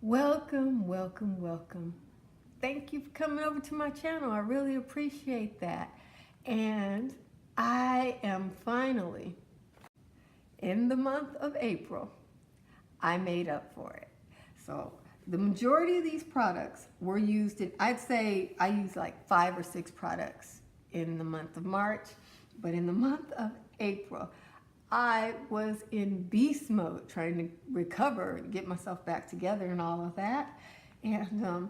Welcome, welcome, welcome. Thank you for coming over to my channel. I really appreciate that. And I am finally, in the month of April, I made up for it. So the majority of these products were used in, I'd say I used like 5 or 6 products in the month of March, but in the month of April, I was in beast mode trying to recover and get myself back together and all of that. And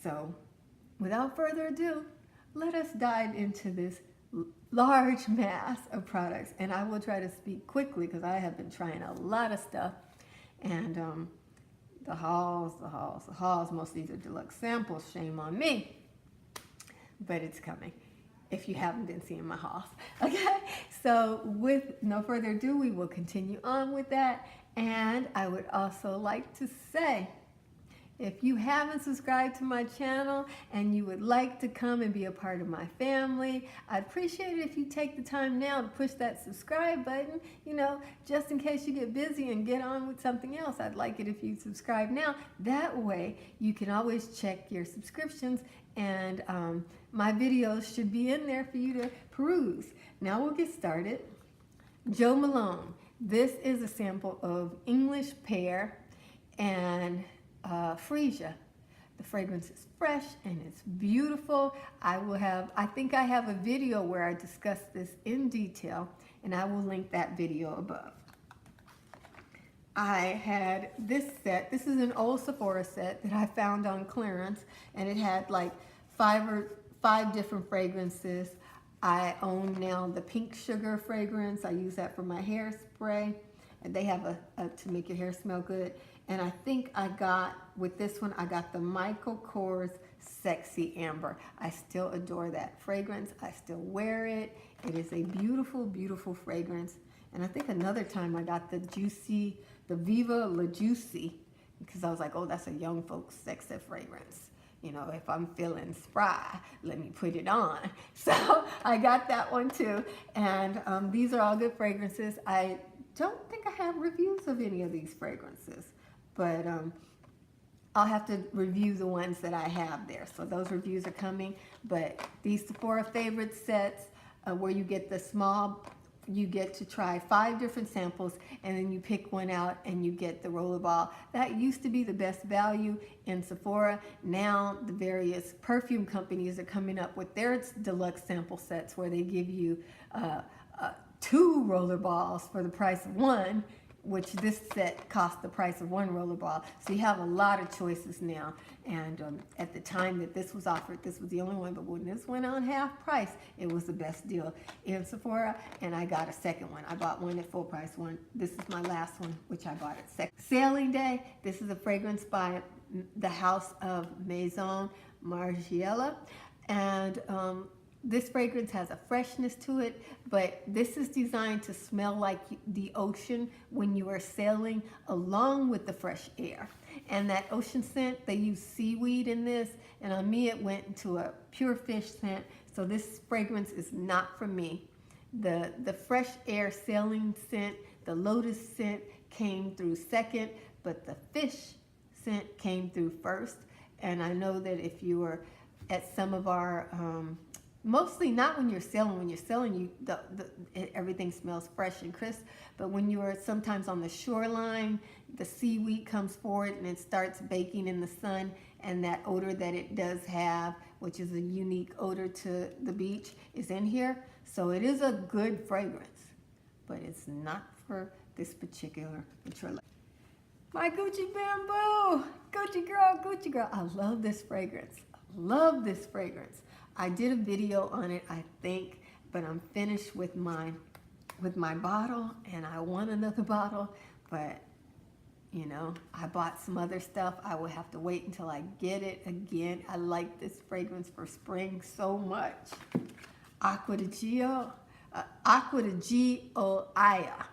so without further ado, let us dive into this large mass of products. And I will try to speak quickly because I have been trying a lot of stuff. And the hauls. Most of these are deluxe samples, shame on me. But it's coming if you haven't been seeing my hauls. Okay, so with no further ado, we will continue on with that. And I would also like to say, if you haven't subscribed to my channel and you would like to come and be a part of my family, I'd appreciate it if you take the time now to push that subscribe button, just in case you get busy and get on with something else. I'd like it if you subscribe now. That way you can always check your subscriptions, and my videos should be in there for you to peruse. Now we'll get started. Jo Malone. This is a sample of English pear and freesia. The fragrance is fresh and it's beautiful. I think I have a video where I discuss this in detail, and I will link that video above. I had this set. This is an old Sephora set that I found on clearance, and it had like five different fragrances. I own now the pink sugar fragrance. I use that for my hairspray, and they have a to make your hair smell good. And I think I got, with this one, I got the Michael Kors Sexy Amber. I still adore that fragrance. I still wear it. It is a beautiful, beautiful fragrance. And I think another time I got the Viva La Juicy, because I was like, oh, that's a young folks sexy fragrance. If I'm feeling spry, let me put it on. So I got that one too. And these are all good fragrances. I don't think I have reviews of any of these fragrances, but I'll have to review the ones that I have there. So those reviews are coming. But these Sephora favorite sets, where you get the small, you get to try 5 different samples, and then you pick one out and you get the rollerball. That used to be the best value in Sephora. Now the various perfume companies are coming up with their deluxe sample sets where they give you 2 rollerballs for the price of 1, which this set cost the price of 1 rollerball. So you have a lot of choices now. And at the time that this was offered, this was the only one. But when this went on half price, it was the best deal in Sephora. And I got a second one. I bought one at full price. This is my last one, which I bought at second. Sailing Day. This is a fragrance by the House of Maison Margiela. And this fragrance has a freshness to it, but this is designed to smell like the ocean when you are sailing, along with the fresh air. And that ocean scent, they use seaweed in this, and on me it went into a pure fish scent, so this fragrance is not for me. The fresh air sailing scent, the lotus scent came through second, but the fish scent came through first. And I know that if you were at some of our mostly not when you're selling. When you're selling, everything smells fresh and crisp. But when you are sometimes on the shoreline, the seaweed comes forward and it starts baking in the sun, and that odor that it does have, which is a unique odor to the beach, is in here. So it is a good fragrance, but it's not for this particular mature. My Gucci Bamboo, Gucci girl. I love this fragrance. Love this fragrance. I did a video on it, I think, but I'm finished with my bottle, and I want another bottle, but I bought some other stuff. I will have to wait until I get it again. I like this fragrance for spring so much. Aqua di Gio Aya.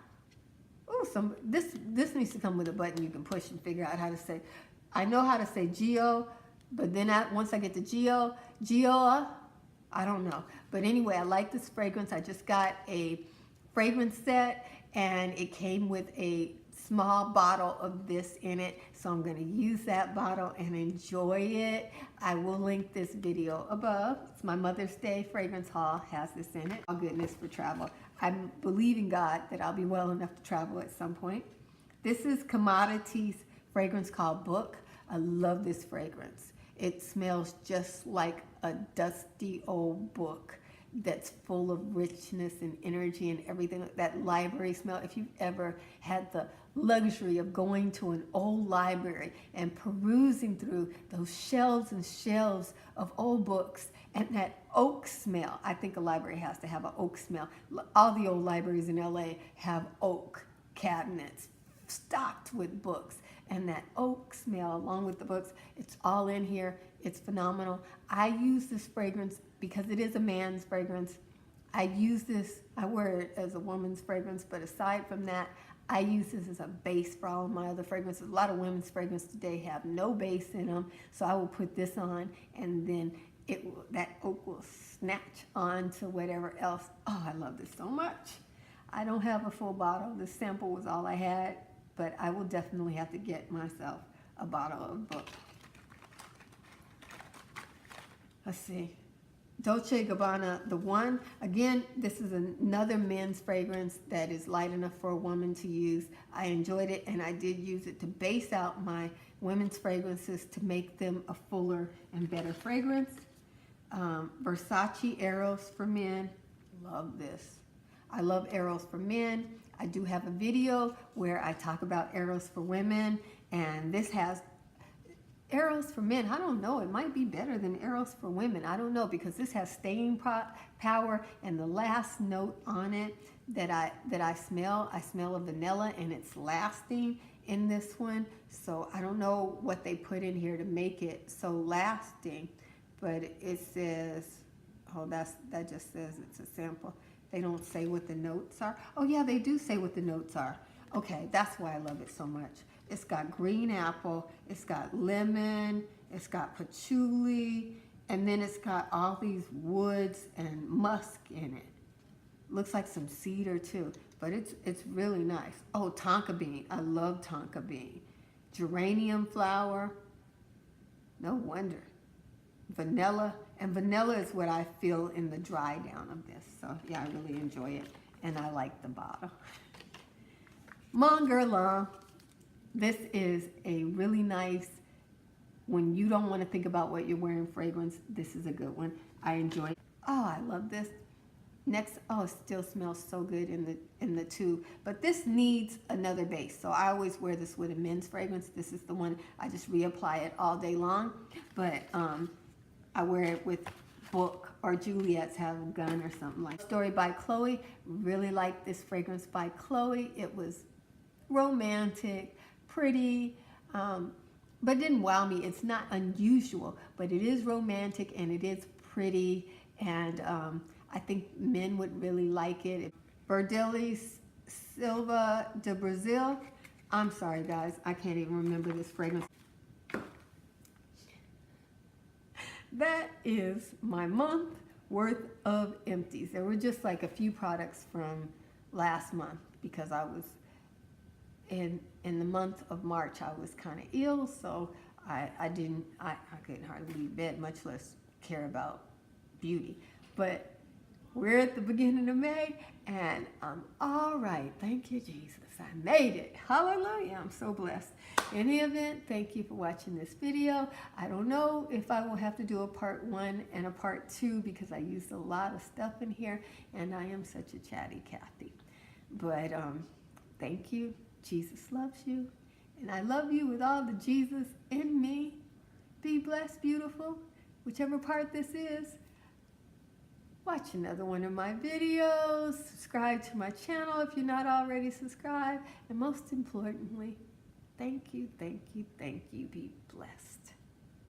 Oh, this needs to come with a button you can push and figure out how to say. I know how to say Gio, but then once I get to Gioa, I don't know. But anyway, I like this fragrance. I just got a fragrance set, and it came with a small bottle of this in it, so I'm going to use that bottle and enjoy it. I will link this video above. It's my Mother's Day fragrance haul, has this in it. Oh goodness, for travel. I'm believing God that I'll be well enough to travel at some point. This is Commodities fragrance called Book. I love this fragrance. It smells just like a dusty old book that's full of richness and energy and everything. That library smell. If you've ever had the luxury of going to an old library and perusing through those shelves and shelves of old books, and that oak smell. I think a library has to have an oak smell. All the old libraries in LA have oak cabinets stocked with books, and that oak smell along with the books, it's all in here. It's phenomenal. I use this fragrance because it is a man's fragrance. I use this, I wear it as a woman's fragrance, but aside from that, I use this as a base for all of my other fragrances. A lot of women's fragrances today have no base in them, so I will put this on, and then that oak will snatch on to whatever else. Oh, I love this so much. I don't have a full bottle. This sample was all I had, but I will definitely have to get myself a bottle of Book. Let's see. Dolce & Gabbana, the one, again, this is another men's fragrance that is light enough for a woman to use. I enjoyed it, and I did use it to base out my women's fragrances to make them a fuller and better fragrance. Versace Eros for Men, love this. I love Eros for Men. I do have a video where I talk about Eros for Women, and this has Eros for Men. I don't know, it might be better than Eros for Women. I don't know, because this has staying power, and the last note on it that I smell a vanilla, and it's lasting in this one. So I don't know what they put in here to make it so lasting, but it says, oh, that just says it's a sample. They don't say what the notes are. Oh yeah, they do say what the notes are. Okay, that's why I love it so much. It's got green apple, it's got lemon, it's got patchouli, and then it's got all these woods and musk in it. Looks like some cedar too, but it's really nice. Oh, tonka bean, I love tonka bean. Geranium flower, no wonder. Vanilla, and vanilla is what I feel in the dry down of this. So yeah, I really enjoy it, and I like the bottle. Mon Guerlain. This is a really nice, when you don't want to think about what you're wearing fragrance, this is a good one. I enjoy it. Oh, I love this. Next, oh, it still smells so good in the tube, but this needs another base. So I always wear this with a men's fragrance. This is the one, I just reapply it all day long, but I wear it with Book or Juliet's Have a Gun or something like that. Story by Chloe. Really like this fragrance by Chloe. It was romantic, pretty, but didn't wow me. It's not unusual, but it is romantic and it is pretty, and I think men would really like it. Verdelho Silva de Brazil. I'm sorry guys, I can't even remember this fragrance. That is my month worth of empties. There were just like a few products from last month because I was in the month of March. I was kind of ill, so I couldn't hardly leave bed, much less care about beauty. But we're at the beginning of May, and I'm all right. Thank you, Jesus. I made it. Hallelujah. I'm so blessed. In the event, thank you for watching this video. I don't know if I will have to do a part 1 and a part 2 because I used a lot of stuff in here, and I am such a chatty Cathy. But thank you. Jesus loves you, and I love you with all the Jesus in me. Be blessed, beautiful, whichever part this is. Watch another one of my videos. Subscribe to my channel if you're not already subscribed. And most importantly, thank you, thank you, thank you. Be blessed.